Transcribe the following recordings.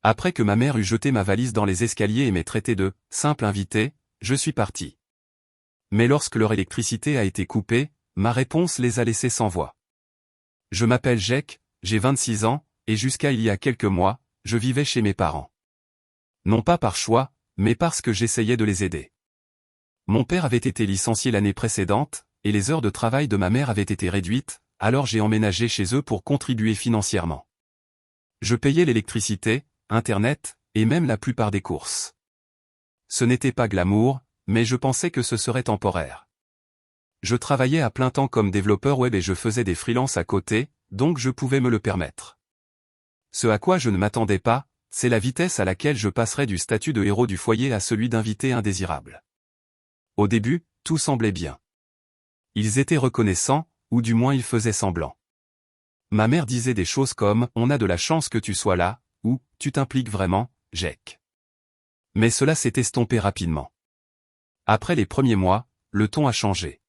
Après que ma mère eut jeté ma valise dans les escaliers et m'ait traité de « simple invité », je suis parti. Mais lorsque leur électricité a été coupée, ma réponse les a laissés sans voix. Je m'appelle Jake, j'ai 26 ans, et jusqu'à il y a quelques mois, je vivais chez mes parents. Non pas par choix, mais parce que j'essayais de les aider. Mon père avait été licencié l'année précédente, et les heures de travail de ma mère avaient été réduites, alors j'ai emménagé chez eux pour contribuer financièrement. Je payais l'électricité, Internet, et même la plupart des courses. Ce n'était pas glamour, mais je pensais que ce serait temporaire. Je travaillais à plein temps comme développeur web et je faisais des freelances à côté, donc je pouvais me le permettre. Ce à quoi je ne m'attendais pas, c'est la vitesse à laquelle je passerais du statut de héros du foyer à celui d'invité indésirable. Au début, tout semblait bien. Ils étaient reconnaissants, ou du moins ils faisaient semblant. Ma mère disait des choses comme « On a de la chance que tu sois là » ou « Tu t'impliques vraiment, Jake ». Mais cela s'est estompé rapidement. Après les premiers mois, le ton a changé.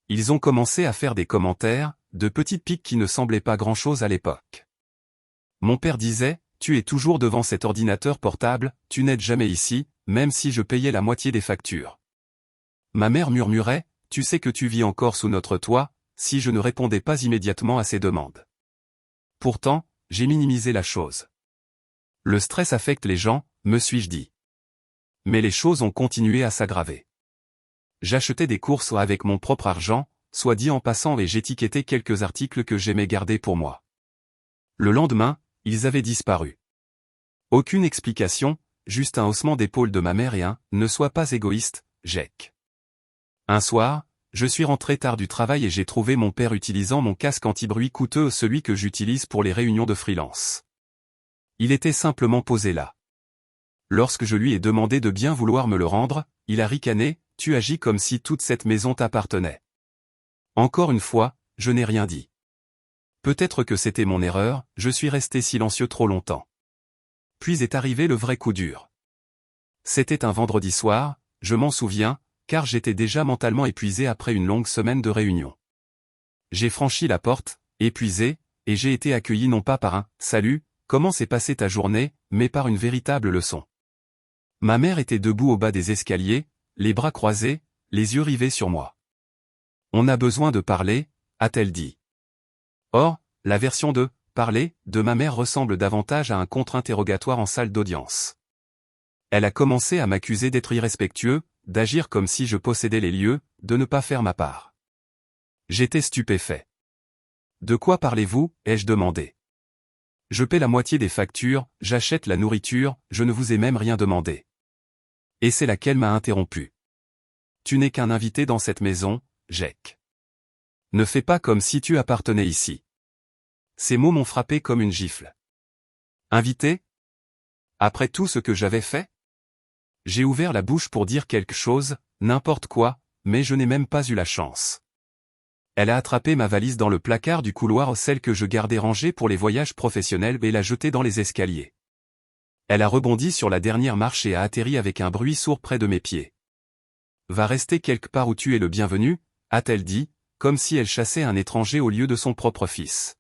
Ils ont commencé à faire des commentaires, de petites piques qui ne semblaient pas grand-chose à l'époque. Mon père disait « Tu es toujours devant cet ordinateur portable, tu n'aides jamais ici, même si je payais la moitié des factures. » Ma mère murmurait « Tu sais que tu vis encore sous notre toit », si je ne répondais pas immédiatement à ses demandes. Pourtant, j'ai minimisé la chose. Le stress affecte les gens, me suis-je dit. Mais les choses ont continué à s'aggraver. J'achetais des courses avec mon propre argent, soit dit en passant, et j'étiquetais quelques articles que j'aimais garder pour moi. Le lendemain, ils avaient disparu. Aucune explication, juste un haussement d'épaule de ma mère et un « Ne sois pas égoïste, Jake ». Un soir, je suis rentré tard du travail et j'ai trouvé mon père utilisant mon casque anti-bruit coûteux, celui que j'utilise pour les réunions de freelance. Il était simplement posé là. Lorsque je lui ai demandé de bien vouloir me le rendre, il a ricané « Tu agis comme si toute cette maison t'appartenait. » Encore une fois, je n'ai rien dit. Peut-être que c'était mon erreur, je suis resté silencieux trop longtemps. Puis est arrivé le vrai coup dur. C'était un vendredi soir, je m'en souviens, car j'étais déjà mentalement épuisé après une longue semaine de réunion. J'ai franchi la porte, épuisé, et j'ai été accueilli non pas par un « Salut, comment s'est passée ta journée ?» mais par une véritable leçon. Ma mère était debout au bas des escaliers, les bras croisés, les yeux rivés sur moi. « On a besoin de parler », a-t-elle dit. Or, la version de « parler » de ma mère ressemble davantage à un contre-interrogatoire en salle d'audience. Elle a commencé à m'accuser d'être irrespectueux, d'agir comme si je possédais les lieux, de ne pas faire ma part. J'étais stupéfait. « De quoi parlez-vous » ai-je demandé. « Je paie la moitié des factures, j'achète la nourriture, je ne vous ai même rien demandé. » Et c'est là qu'elle m'a interrompu. « Tu n'es qu'un invité dans cette maison, Jake. Ne fais pas comme si tu appartenais ici. » Ces mots m'ont frappé comme une gifle. Invité ? Après tout ce que j'avais fait ? J'ai ouvert la bouche pour dire quelque chose, n'importe quoi, mais je n'ai même pas eu la chance. Elle a attrapé ma valise dans le placard du couloir, celle que je gardais rangée pour les voyages professionnels, et l'a jetée dans les escaliers. Elle a rebondi sur la dernière marche et a atterri avec un bruit sourd près de mes pieds. « Va rester quelque part où tu es le bienvenu », a-t-elle dit, comme si elle chassait un étranger au lieu de son propre fils.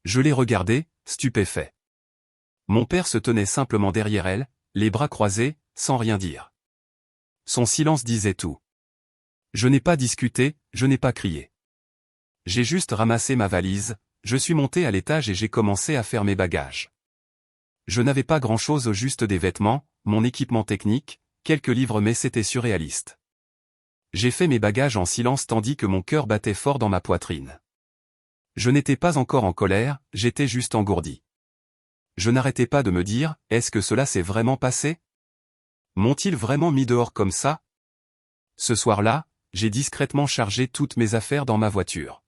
Je l'ai regardée, stupéfait. Mon père se tenait simplement derrière elle, les bras croisés, sans rien dire. Son silence disait tout. Je n'ai pas discuté, je n'ai pas crié. J'ai juste ramassé ma valise, je suis monté à l'étage et j'ai commencé à faire mes bagages. Je n'avais pas grand-chose, juste des vêtements, mon équipement technique, quelques livres, mais c'était surréaliste. J'ai fait mes bagages en silence tandis que mon cœur battait fort dans ma poitrine. Je n'étais pas encore en colère, j'étais juste engourdi. Je n'arrêtais pas de me dire, est-ce que cela s'est vraiment passé ? M'ont-ils vraiment mis dehors comme ça ? Ce soir-là, j'ai discrètement chargé toutes mes affaires dans ma voiture.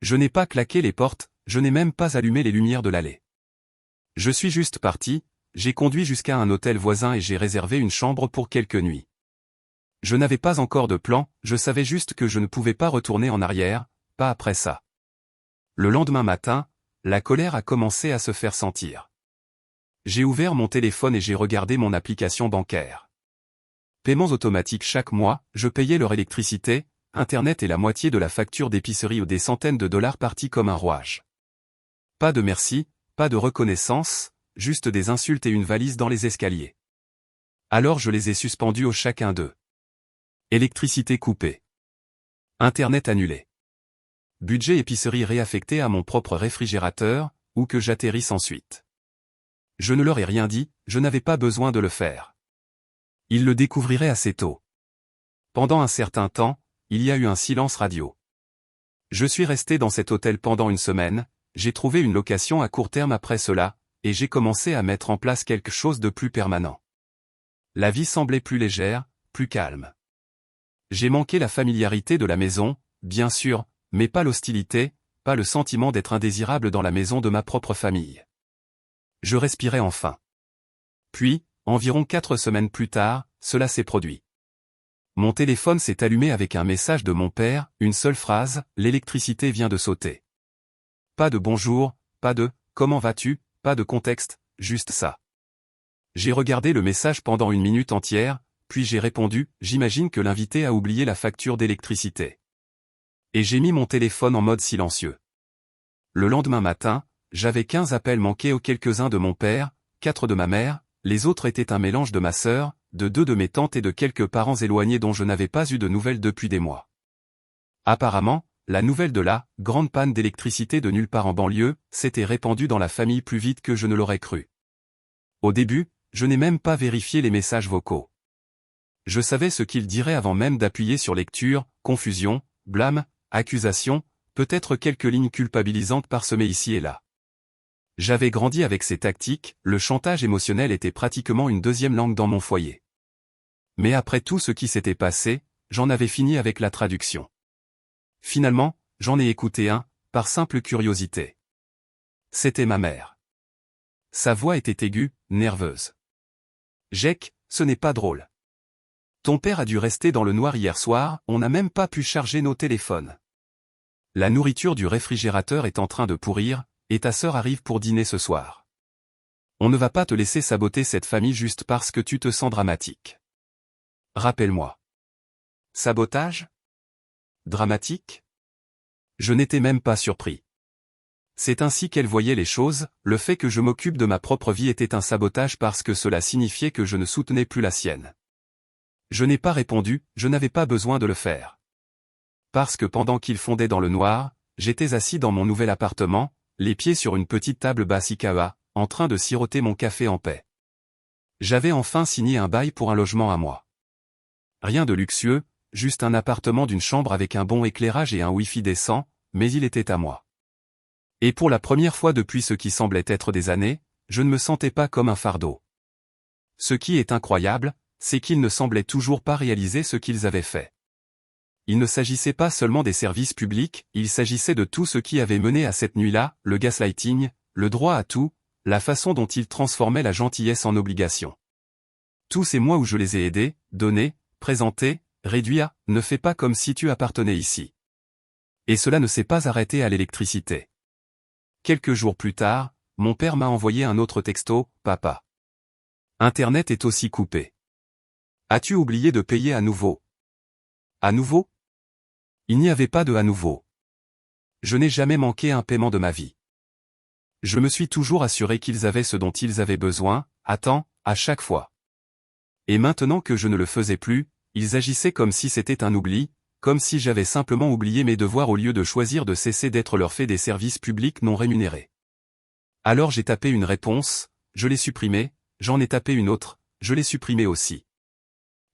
Je n'ai pas claqué les portes, je n'ai même pas allumé les lumières de l'allée. Je suis juste parti, j'ai conduit jusqu'à un hôtel voisin et j'ai réservé une chambre pour quelques nuits. Je n'avais pas encore de plan, je savais juste que je ne pouvais pas retourner en arrière, pas après ça. Le lendemain matin, la colère a commencé à se faire sentir. J'ai ouvert mon téléphone et j'ai regardé mon application bancaire. Paiements automatiques chaque mois, je payais leur électricité, Internet et la moitié de la facture d'épicerie ou des centaines de dollars partis comme un rouage. Pas de merci, pas de reconnaissance, juste des insultes et une valise dans les escaliers. Alors je les ai suspendus au chacun d'eux. Électricité coupée. Internet annulé. Budget épicerie réaffecté à mon propre réfrigérateur, ou que j'atterrisse ensuite. Je ne leur ai rien dit, je n'avais pas besoin de le faire. Ils le découvriraient assez tôt. Pendant un certain temps, il y a eu un silence radio. Je suis resté dans cet hôtel pendant une semaine, j'ai trouvé une location à court terme après cela, et j'ai commencé à mettre en place quelque chose de plus permanent. La vie semblait plus légère, plus calme. J'ai manqué la familiarité de la maison, bien sûr, mais pas l'hostilité, pas le sentiment d'être indésirable dans la maison de ma propre famille. Je respirais enfin. Puis, environ 4 semaines plus tard, cela s'est produit. Mon téléphone s'est allumé avec un message de mon père, une seule phrase, l'électricité vient de sauter. Pas de bonjour, pas de comment vas-tu, pas de contexte, juste ça. J'ai regardé le message pendant une minute entière, puis j'ai répondu, j'imagine que l'invité a oublié la facture d'électricité. Et j'ai mis mon téléphone en mode silencieux. Le lendemain matin, j'avais 15 appels manqués aux quelques-uns de mon père, 4 de ma mère, les autres étaient un mélange de ma sœur, de 2 de mes tantes et de quelques parents éloignés dont je n'avais pas eu de nouvelles depuis des mois. Apparemment, la nouvelle de la grande panne d'électricité de nulle part en banlieue s'était répandue dans la famille plus vite que je ne l'aurais cru. Au début, je n'ai même pas vérifié les messages vocaux. Je savais ce qu'ils diraient avant même d'appuyer sur lecture, confusion, blâme, accusation, peut-être quelques lignes culpabilisantes parsemées ici et là. J'avais grandi avec ces tactiques, le chantage émotionnel était pratiquement une deuxième langue dans mon foyer. Mais après tout ce qui s'était passé, j'en avais fini avec la traduction. Finalement, j'en ai écouté un, par simple curiosité. C'était ma mère. Sa voix était aiguë, nerveuse. « Jake, ce n'est pas drôle. Ton père a dû rester dans le noir hier soir, on n'a même pas pu charger nos téléphones. La nourriture du réfrigérateur est en train de pourrir, et ta sœur arrive pour dîner ce soir. On ne va pas te laisser saboter cette famille juste parce que tu te sens dramatique. Rappelle-moi. Sabotage? Dramatique? Je n'étais même pas surpris. C'est ainsi qu'elle voyait les choses, le fait que je m'occupe de ma propre vie était un sabotage parce que cela signifiait que je ne soutenais plus la sienne. Je n'ai pas répondu, je n'avais pas besoin de le faire. Parce que pendant qu'il fondait dans le noir, j'étais assis dans mon nouvel appartement, les pieds sur une petite table basse Ikea, en train de siroter mon café en paix. J'avais enfin signé un bail pour un logement à moi. Rien de luxueux, juste un appartement d'une chambre avec un bon éclairage et un Wi-Fi décent, mais il était à moi. Et pour la première fois depuis ce qui semblait être des années, je ne me sentais pas comme un fardeau. Ce qui est incroyable, c'est qu'ils ne semblaient toujours pas réaliser ce qu'ils avaient fait. Il ne s'agissait pas seulement des services publics, il s'agissait de tout ce qui avait mené à cette nuit-là, le gaslighting, le droit à tout, la façon dont ils transformaient la gentillesse en obligation. Tous ces mois où je les ai aidés, donnés, présentés, réduits à « ne fais pas comme si tu appartenais ici ». Et cela ne s'est pas arrêté à l'électricité. Quelques jours plus tard, mon père m'a envoyé un autre texto, « Papa. Internet est aussi coupé. As-tu oublié de payer à nouveau ?» À nouveau? Il n'y avait pas de à nouveau. Je n'ai jamais manqué un paiement de ma vie. Je me suis toujours assuré qu'ils avaient ce dont ils avaient besoin, à temps, à chaque fois. Et maintenant que je ne le faisais plus, ils agissaient comme si c'était un oubli, comme si j'avais simplement oublié mes devoirs au lieu de choisir de cesser d'être leur fait des services publics non rémunérés. Alors j'ai tapé une réponse, je l'ai supprimée, j'en ai tapé une autre, je l'ai supprimée aussi.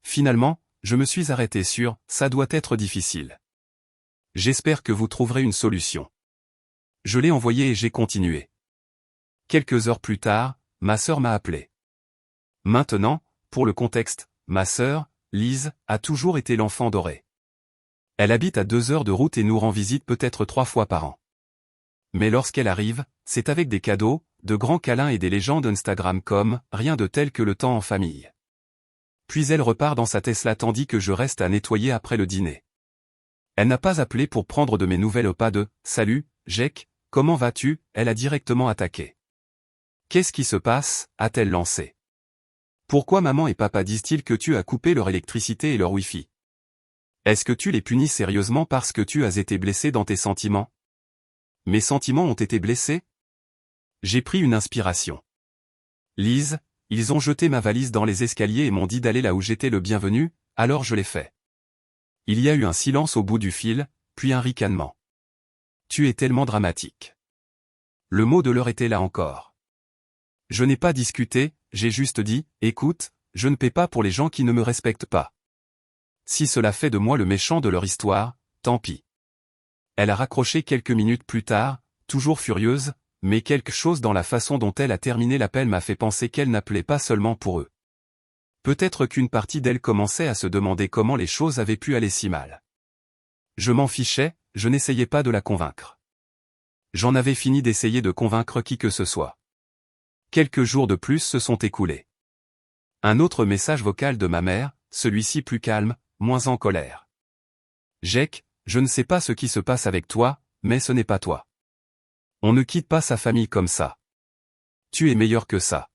Finalement, je me suis arrêté sur « ça doit être difficile. J'espère que vous trouverez une solution. » Je l'ai envoyé et j'ai continué. Quelques heures plus tard, ma sœur m'a appelé. Maintenant, pour le contexte, ma sœur, Lise, a toujours été l'enfant doré. Elle habite à 2 heures de route et nous rend visite peut-être 3 fois par an. Mais lorsqu'elle arrive, c'est avec des cadeaux, de grands câlins et des légendes Instagram comme « rien de tel que le temps en famille ». Puis elle repart dans sa Tesla tandis que je reste à nettoyer après le dîner. Elle n'a pas appelé pour prendre de mes nouvelles au pas de « Salut, Jake, comment vas-tu ?» Elle a directement attaqué. « Qu'est-ce qui se passe ?» a-t-elle lancé. « Pourquoi maman et papa disent-ils que tu as coupé leur électricité et leur Wi-Fi ? Est-ce que tu les punis sérieusement parce que tu as été blessé dans tes sentiments ? Mes sentiments ont été blessés ? J'ai pris une inspiration. Lise, ils ont jeté ma valise dans les escaliers et m'ont dit d'aller là où j'étais le bienvenu, alors je l'ai fait. Il y a eu un silence au bout du fil, puis un ricanement. Tu es tellement dramatique. Le mot de l'heure était là encore. Je n'ai pas discuté, j'ai juste dit, écoute, je ne paie pas pour les gens qui ne me respectent pas. Si cela fait de moi le méchant de leur histoire, tant pis. Elle a raccroché quelques minutes plus tard, toujours furieuse, mais quelque chose dans la façon dont elle a terminé l'appel m'a fait penser qu'elle n'appelait pas seulement pour eux. Peut-être qu'une partie d'elle commençait à se demander comment les choses avaient pu aller si mal. Je m'en fichais, je n'essayais pas de la convaincre. J'en avais fini d'essayer de convaincre qui que ce soit. Quelques jours de plus se sont écoulés. Un autre message vocal de ma mère, celui-ci plus calme, moins en colère. Jake, je ne sais pas ce qui se passe avec toi, mais ce n'est pas toi. On ne quitte pas sa famille comme ça. Tu es meilleur que ça.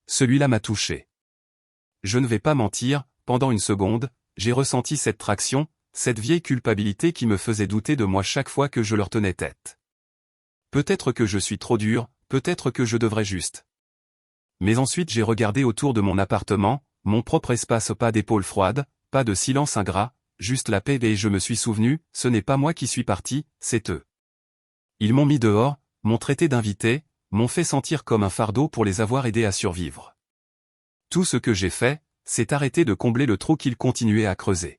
Celui-là m'a touché. Je ne vais pas mentir, pendant une seconde, j'ai ressenti cette traction, cette vieille culpabilité qui me faisait douter de moi chaque fois que je leur tenais tête. Peut-être que je suis trop dur, peut-être que je devrais juste. Mais ensuite j'ai regardé autour de mon appartement, mon propre espace, pas d'épaules froides, pas de silence ingrat, juste la paix, et je me suis souvenu, ce n'est pas moi qui suis parti, c'est eux. Ils m'ont mis dehors, m'ont traité d'invité, m'ont fait sentir comme un fardeau pour les avoir aidés à survivre. Tout ce que j'ai fait, c'est arrêter de combler le trou qu'ils continuaient à creuser.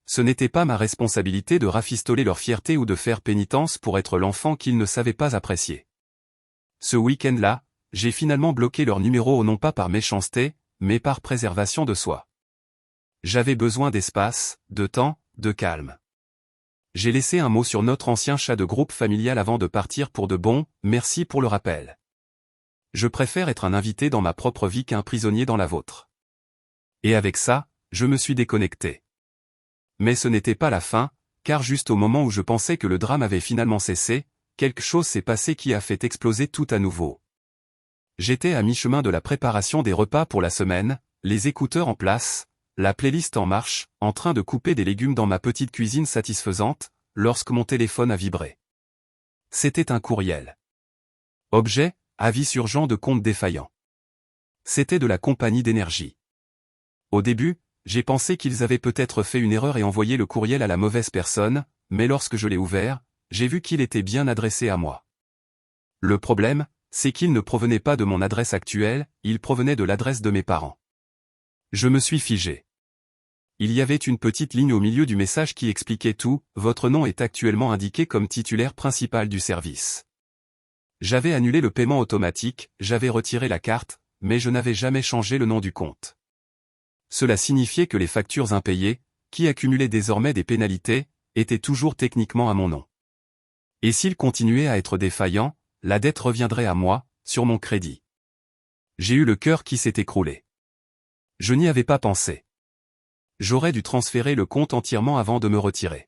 Ce n'était pas ma responsabilité de rafistoler leur fierté ou de faire pénitence pour être l'enfant qu'ils ne savaient pas apprécier. Ce week-end-là, j'ai finalement bloqué leur numéro non pas par méchanceté, mais par préservation de soi. J'avais besoin d'espace, de temps, de calme. J'ai laissé un mot sur notre ancien chat de groupe familial avant de partir pour de bon, merci pour le rappel. Je préfère être un invité dans ma propre vie qu'un prisonnier dans la vôtre. Et avec ça, je me suis déconnecté. Mais ce n'était pas la fin, car juste au moment où je pensais que le drame avait finalement cessé, quelque chose s'est passé qui a fait exploser tout à nouveau. J'étais à mi-chemin de la préparation des repas pour la semaine, les écouteurs en place, la playlist en marche, en train de couper des légumes dans ma petite cuisine satisfaisante, lorsque mon téléphone a vibré. C'était un courriel. Objet, avis urgent de compte défaillant. C'était de la compagnie d'énergie. Au début, j'ai pensé qu'ils avaient peut-être fait une erreur et envoyé le courriel à la mauvaise personne, mais lorsque je l'ai ouvert, j'ai vu qu'il était bien adressé à moi. Le problème, c'est qu'il ne provenait pas de mon adresse actuelle, il provenait de l'adresse de mes parents. Je me suis figé. Il y avait une petite ligne au milieu du message qui expliquait tout, votre nom est actuellement indiqué comme titulaire principal du service. J'avais annulé le paiement automatique, j'avais retiré la carte, mais je n'avais jamais changé le nom du compte. Cela signifiait que les factures impayées, qui accumulaient désormais des pénalités, étaient toujours techniquement à mon nom. Et s'il continuait à être défaillant, la dette reviendrait à moi, sur mon crédit. J'ai eu le cœur qui s'est écroulé. Je n'y avais pas pensé. J'aurais dû transférer le compte entièrement avant de me retirer.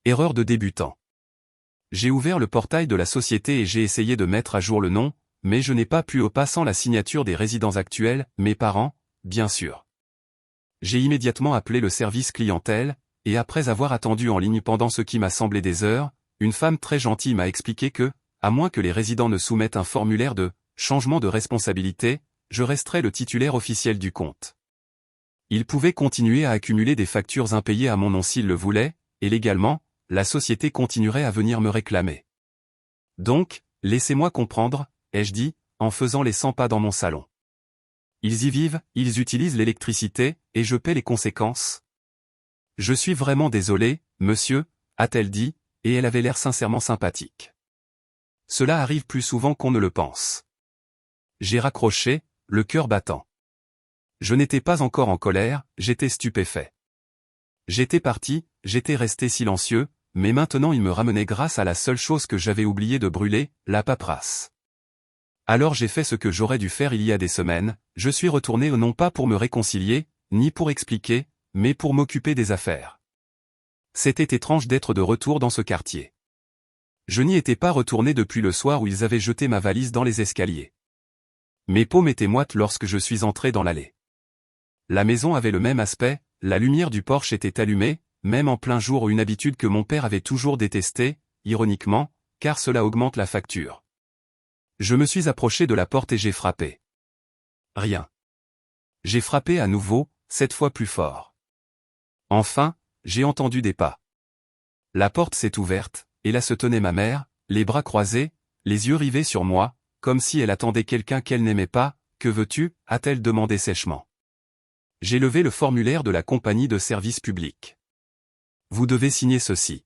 Erreur de débutant. J'ai ouvert le portail de la société et j'ai essayé de mettre à jour le nom, mais je n'ai pas pu au passant la signature des résidents actuels, mes parents, bien sûr. J'ai immédiatement appelé le service clientèle, et après avoir attendu en ligne pendant ce qui m'a semblé des heures, une femme très gentille m'a expliqué que, à moins que les résidents ne soumettent un formulaire de changement de responsabilité, je resterai le titulaire officiel du compte. Ils pouvaient continuer à accumuler des factures impayées à mon nom s'ils le voulaient, et légalement, la société continuerait à venir me réclamer. Donc, laissez-moi comprendre, ai-je dit, en faisant les 100 pas dans mon salon. Ils y vivent, ils utilisent l'électricité, et je paie les conséquences. Je suis vraiment désolé, monsieur, a-t-elle dit, et elle avait l'air sincèrement sympathique. Cela arrive plus souvent qu'on ne le pense. J'ai raccroché, le cœur battant. Je n'étais pas encore en colère, j'étais stupéfait. J'étais parti, j'étais resté silencieux, mais maintenant il me ramenait grâce à la seule chose que j'avais oublié de brûler, la paperasse. Alors j'ai fait ce que j'aurais dû faire il y a des semaines, je suis retourné non pas pour me réconcilier, ni pour expliquer, mais pour m'occuper des affaires. C'était étrange d'être de retour dans ce quartier. Je n'y étais pas retourné depuis le soir où ils avaient jeté ma valise dans les escaliers. Mes paumes étaient moites lorsque je suis entré dans l'allée. La maison avait le même aspect, la lumière du porche était allumée, même en plein jour, une habitude que mon père avait toujours détestée, ironiquement, car cela augmente la facture. Je me suis approché de la porte et j'ai frappé. Rien. J'ai frappé à nouveau, cette fois plus fort. Enfin, j'ai entendu des pas. La porte s'est ouverte, et là se tenait ma mère, les bras croisés, les yeux rivés sur moi, comme si elle attendait quelqu'un qu'elle n'aimait pas. « Que veux-tu » a-t-elle demandé sèchement. J'ai levé le formulaire de la compagnie de service public. Vous devez signer ceci.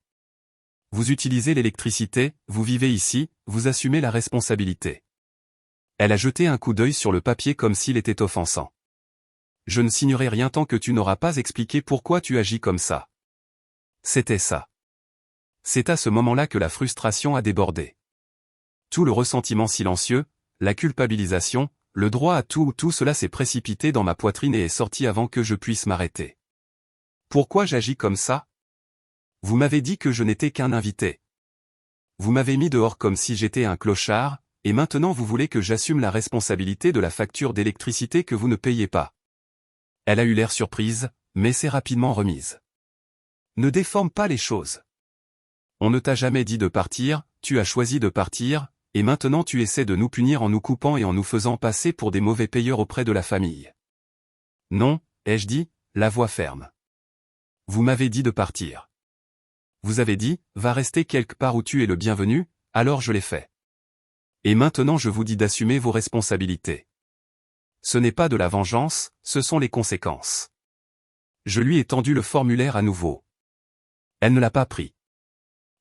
Vous utilisez l'électricité, vous vivez ici, vous assumez la responsabilité. Elle a jeté un coup d'œil sur le papier comme s'il était offensant. Je ne signerai rien tant que tu n'auras pas expliqué pourquoi tu agis comme ça. C'était ça. C'est à ce moment-là que la frustration a débordé. Tout le ressentiment silencieux, la culpabilisation, le droit à tout cela s'est précipité dans ma poitrine et est sorti avant que je puisse m'arrêter. Pourquoi j'agis comme ça? Vous m'avez dit que je n'étais qu'un invité. Vous m'avez mis dehors comme si j'étais un clochard, et maintenant vous voulez que j'assume la responsabilité de la facture d'électricité que vous ne payez pas. Elle a eu l'air surprise, mais s'est rapidement remise. Ne déforme pas les choses. On ne t'a jamais dit de partir, tu as choisi de partir, et maintenant tu essaies de nous punir en nous coupant et en nous faisant passer pour des mauvais payeurs auprès de la famille. Non, ai-je dit, la voix ferme. Vous m'avez dit de partir. Vous avez dit, va rester quelque part où tu es le bienvenu, alors je l'ai fait. Et maintenant je vous dis d'assumer vos responsabilités. Ce n'est pas de la vengeance, ce sont les conséquences. Je lui ai tendu le formulaire à nouveau. Elle ne l'a pas pris.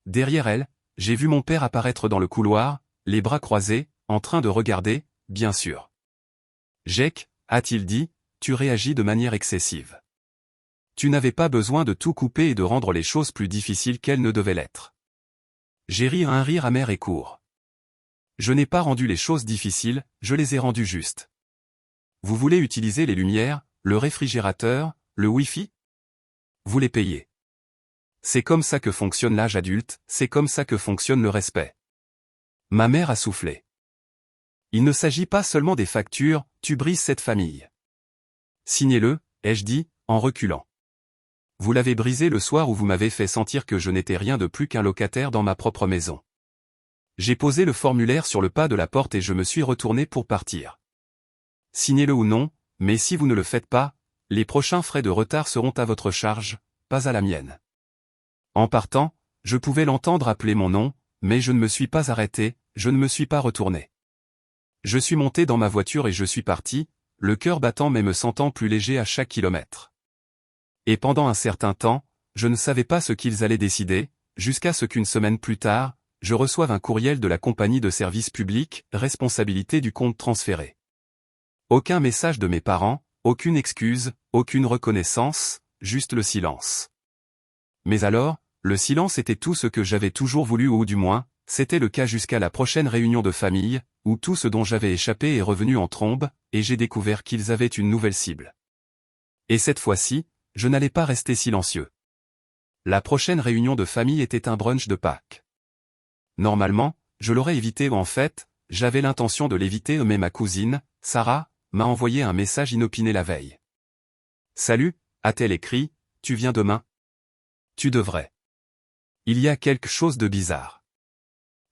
Derrière elle, j'ai vu mon père apparaître dans le couloir, les bras croisés, en train de regarder, bien sûr. Jake, a-t-il dit, tu réagis de manière excessive. Tu n'avais pas besoin de tout couper et de rendre les choses plus difficiles qu'elles ne devaient l'être. J'ai ri un rire amer et court. Je n'ai pas rendu les choses difficiles, je les ai rendues justes. Vous voulez utiliser les lumières, le réfrigérateur, le Wi-Fi? Vous les payez. C'est comme ça que fonctionne l'âge adulte, c'est comme ça que fonctionne le respect. Ma mère a soufflé. Il ne s'agit pas seulement des factures, tu brises cette famille. Signez-le, ai-je dit, en reculant. Vous l'avez brisé le soir où vous m'avez fait sentir que je n'étais rien de plus qu'un locataire dans ma propre maison. J'ai posé le formulaire sur le pas de la porte et je me suis retourné pour partir. Signez-le ou non, mais si vous ne le faites pas, les prochains frais de retard seront à votre charge, pas à la mienne. En partant, je pouvais l'entendre appeler mon nom, mais je ne me suis pas arrêté, je ne me suis pas retourné. Je suis monté dans ma voiture et je suis parti, le cœur battant mais me sentant plus léger à chaque kilomètre. Et pendant un certain temps, je ne savais pas ce qu'ils allaient décider, jusqu'à ce qu'une semaine plus tard, je reçoive un courriel de la compagnie de service public, responsabilité du compte transféré. Aucun message de mes parents, aucune excuse, aucune reconnaissance, juste le silence. Mais alors, le silence était tout ce que j'avais toujours voulu ou du moins, c'était le cas jusqu'à la prochaine réunion de famille, où tout ce dont j'avais échappé est revenu en trombe, et j'ai découvert qu'ils avaient une nouvelle cible. Et cette fois-ci, je n'allais pas rester silencieux. La prochaine réunion de famille était un brunch de Pâques. Normalement, je l'aurais évité ou en fait, j'avais l'intention de l'éviter mais ma cousine, Sarah, m'a envoyé un message inopiné la veille. « Salut » a-t-elle écrit, « tu viens demain ? Tu devrais. Il y a quelque chose de bizarre. »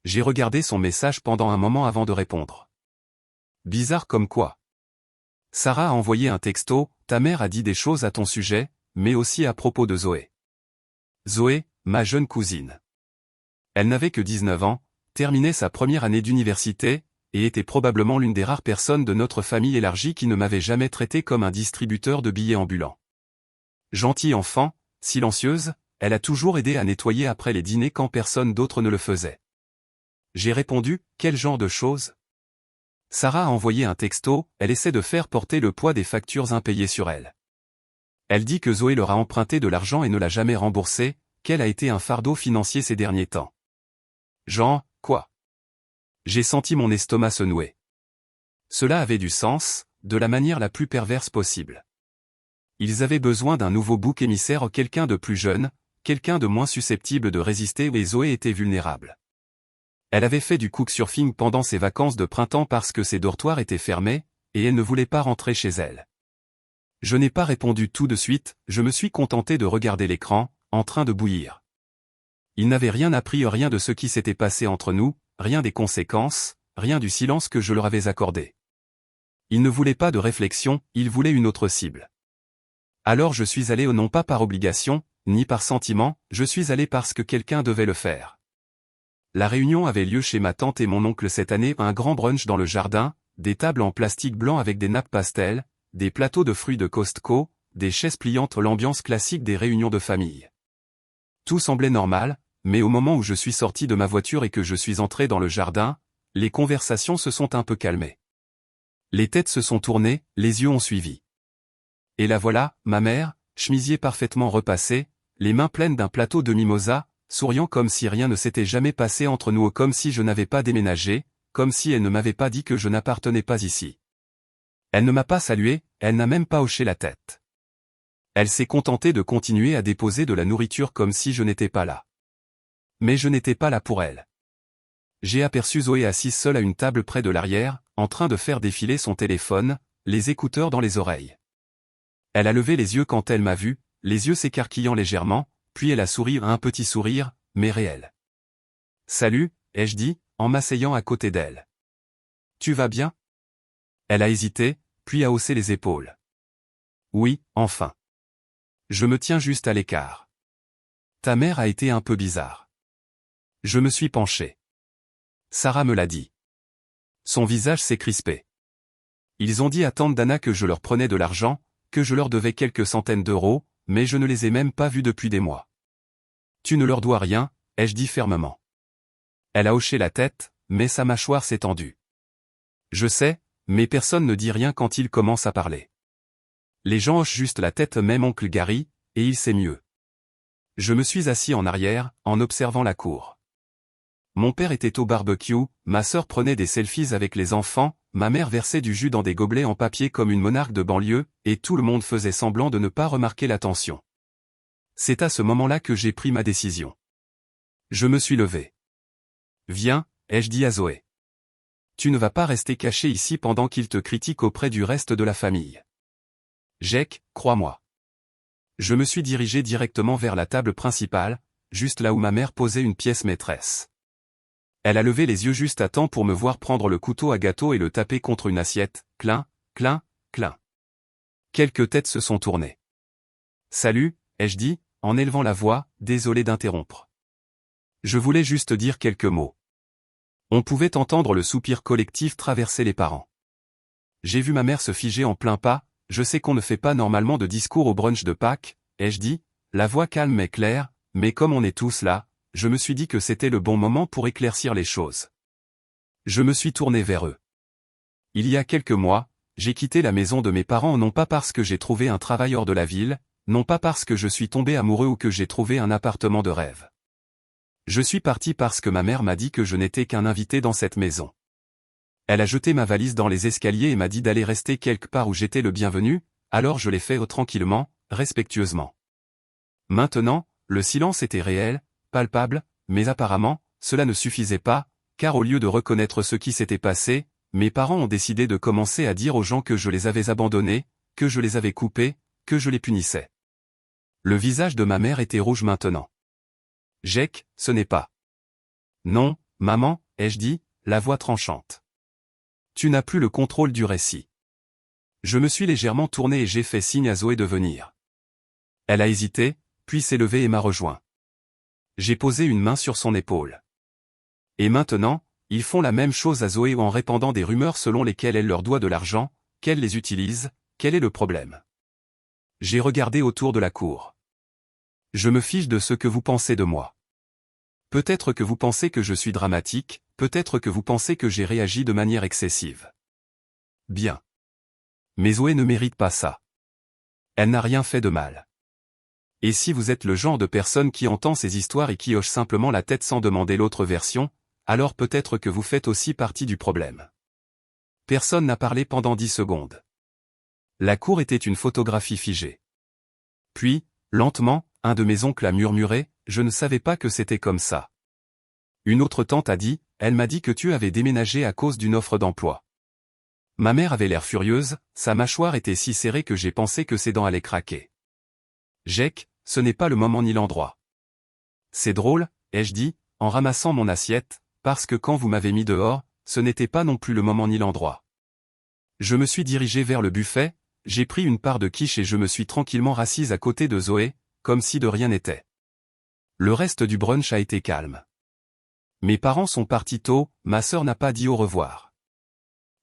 J'ai regardé son message pendant un moment avant de répondre. Bizarre comme quoi? Sarah a envoyé un texto, ta mère a dit des choses à ton sujet, mais aussi à propos de Zoé. Zoé, ma jeune cousine. Elle n'avait que 19 ans, terminait sa première année d'université, et était probablement l'une des rares personnes de notre famille élargie qui ne m'avait jamais traité comme un distributeur de billets ambulants. Gentille enfant, silencieuse, elle a toujours aidé à nettoyer après les dîners quand personne d'autre ne le faisait. J'ai répondu, quel genre de choses? Sarah a envoyé un texto, elle essaie de faire porter le poids des factures impayées sur elle. Elle dit que Zoé leur a emprunté de l'argent et ne l'a jamais remboursé, qu'elle a été un fardeau financier ces derniers temps. Jean, quoi? J'ai senti mon estomac se nouer. Cela avait du sens, de la manière la plus perverse possible. Ils avaient besoin d'un nouveau bouc émissaire, quelqu'un de plus jeune, quelqu'un de moins susceptible de résister et Zoé était vulnérable. Elle avait fait du couchsurfing pendant ses vacances de printemps parce que ses dortoirs étaient fermés, et elle ne voulait pas rentrer chez elle. Je n'ai pas répondu tout de suite, je me suis contenté de regarder l'écran, en train de bouillir. Il n'avait rien appris, rien de ce qui s'était passé entre nous, rien des conséquences, rien du silence que je leur avais accordé. Ils ne voulaient pas de réflexion, ils voulaient une autre cible. Alors je suis allé non pas par obligation, ni par sentiment, je suis allé parce que quelqu'un devait le faire. La réunion avait lieu chez ma tante et mon oncle cette année, un grand brunch dans le jardin, des tables en plastique blanc avec des nappes pastel, des plateaux de fruits de Costco, des chaises pliantes, l'ambiance classique des réunions de famille. Tout semblait normal, mais au moment où je suis sorti de ma voiture et que je suis entré dans le jardin, les conversations se sont un peu calmées. Les têtes se sont tournées, les yeux ont suivi. Et la voilà, ma mère, chemisier parfaitement repassé, les mains pleines d'un plateau de mimosa, souriant comme si rien ne s'était jamais passé entre nous, comme si je n'avais pas déménagé, comme si elle ne m'avait pas dit que je n'appartenais pas ici. Elle ne m'a pas salué, elle n'a même pas hoché la tête. Elle s'est contentée de continuer à déposer de la nourriture comme si je n'étais pas là. Mais je n'étais pas là pour elle. J'ai aperçu Zoé assise seule à une table près de l'arrière, en train de faire défiler son téléphone, les écouteurs dans les oreilles. Elle a levé les yeux quand elle m'a vu, les yeux s'écarquillant légèrement, puis elle a souri, un petit sourire, mais réel. « Salut », ai-je dit, en m'asseyant à côté d'elle. « Tu vas bien ?» Elle a hésité, puis a haussé les épaules. « Oui, enfin. Je me tiens juste à l'écart. Ta mère a été un peu bizarre. » Je me suis penché. Sarah me l'a dit. Son visage s'est crispé. Ils ont dit à tante Dana que je leur prenais de l'argent, que je leur devais quelques centaines d'euros, mais je ne les ai même pas vus depuis des mois. Tu ne leur dois rien, ai-je dit fermement. Elle a hoché la tête, mais sa mâchoire s'est tendue. Je sais, mais personne ne dit rien quand il commence à parler. Les gens hochent juste la tête, même oncle Gary, et il sait mieux. Je me suis assis en arrière, en observant la cour. Mon père était au barbecue, ma sœur prenait des selfies avec les enfants, ma mère versait du jus dans des gobelets en papier comme une monarque de banlieue, et tout le monde faisait semblant de ne pas remarquer l'attention. C'est à ce moment-là que j'ai pris ma décision. Je me suis levé. Viens, ai-je dit à Zoé. Tu ne vas pas rester caché ici pendant qu'il te critique auprès du reste de la famille. Jake, crois-moi. Je me suis dirigé directement vers la table principale, juste là où ma mère posait une pièce maîtresse. Elle a levé les yeux juste à temps pour me voir prendre le couteau à gâteau et le taper contre une assiette, clin, clin, clin. Quelques têtes se sont tournées. Salut, ai-je dit, en élevant la voix, désolé d'interrompre. Je voulais juste dire quelques mots. On pouvait entendre le soupir collectif traverser les parents. J'ai vu ma mère se figer en plein pas, je sais qu'on ne fait pas normalement de discours au brunch de Pâques, ai-je dit, la voix calme et claire, mais comme on est tous là, je me suis dit que c'était le bon moment pour éclaircir les choses. Je me suis tourné vers eux. Il y a quelques mois, j'ai quitté la maison de mes parents non pas parce que j'ai trouvé un travail hors de la ville, non pas parce que je suis tombé amoureux ou que j'ai trouvé un appartement de rêve. Je suis parti parce que ma mère m'a dit que je n'étais qu'un invité dans cette maison. Elle a jeté ma valise dans les escaliers et m'a dit d'aller rester quelque part où j'étais le bienvenu, alors je l'ai fait tranquillement, respectueusement. Maintenant, le silence était réel, palpable, mais apparemment, cela ne suffisait pas, car au lieu de reconnaître ce qui s'était passé, mes parents ont décidé de commencer à dire aux gens que je les avais abandonnés, que je les avais coupés, que je les punissais. Le visage de ma mère était rouge maintenant. Jake, ce n'est pas. Non, maman, ai-je dit, la voix tranchante. Tu n'as plus le contrôle du récit. Je me suis légèrement tourné et j'ai fait signe à Zoé de venir. Elle a hésité, puis s'est levée et m'a rejoint. J'ai posé une main sur son épaule. Et maintenant, ils font la même chose à Zoé en répandant des rumeurs selon lesquelles elle leur doit de l'argent, qu'elle les utilise, quel est le problème? J'ai regardé autour de la cour. Je me fiche de ce que vous pensez de moi. Peut-être que vous pensez que je suis dramatique, peut-être que vous pensez que j'ai réagi de manière excessive. Bien. Mais Zoé ne mérite pas ça. Elle n'a rien fait de mal. Et si vous êtes le genre de personne qui entend ces histoires et qui hoche simplement la tête sans demander l'autre version, alors peut-être que vous faites aussi partie du problème. Personne n'a parlé pendant 10 secondes. La cour était une photographie figée. Puis, lentement, un de mes oncles a murmuré, « Je ne savais pas que c'était comme ça. » Une autre tante a dit, « Elle m'a dit que tu avais déménagé à cause d'une offre d'emploi. » Ma mère avait l'air furieuse, sa mâchoire était si serrée que j'ai pensé que ses dents allaient craquer. Jake, ce n'est pas le moment ni l'endroit. C'est drôle, ai-je dit, en ramassant mon assiette, parce que quand vous m'avez mis dehors, ce n'était pas non plus le moment ni l'endroit. Je me suis dirigé vers le buffet, j'ai pris une part de quiche et je me suis tranquillement rassise à côté de Zoé, comme si de rien n'était. Le reste du brunch a été calme. Mes parents sont partis tôt, ma sœur n'a pas dit au revoir.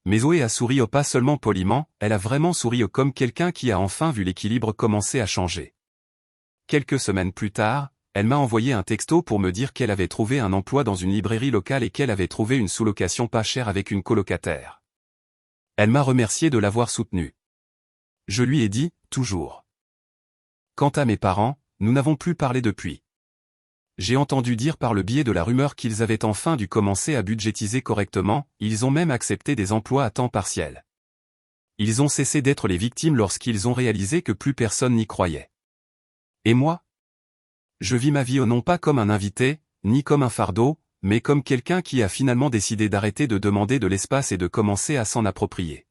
Mais Zoé a souri pas seulement poliment, elle a vraiment souri comme quelqu'un qui a enfin vu l'équilibre commencer à changer. Quelques semaines plus tard, elle m'a envoyé un texto pour me dire qu'elle avait trouvé un emploi dans une librairie locale et qu'elle avait trouvé une sous-location pas chère avec une colocataire. Elle m'a remercié de l'avoir soutenue. Je lui ai dit, toujours. Quant à mes parents, nous n'avons plus parlé depuis. J'ai entendu dire par le biais de la rumeur qu'ils avaient enfin dû commencer à budgétiser correctement, ils ont même accepté des emplois à temps partiel. Ils ont cessé d'être les victimes lorsqu'ils ont réalisé que plus personne n'y croyait. Et moi? Je vis ma vie non pas comme un invité, ni comme un fardeau, mais comme quelqu'un qui a finalement décidé d'arrêter de demander de l'espace et de commencer à s'en approprier.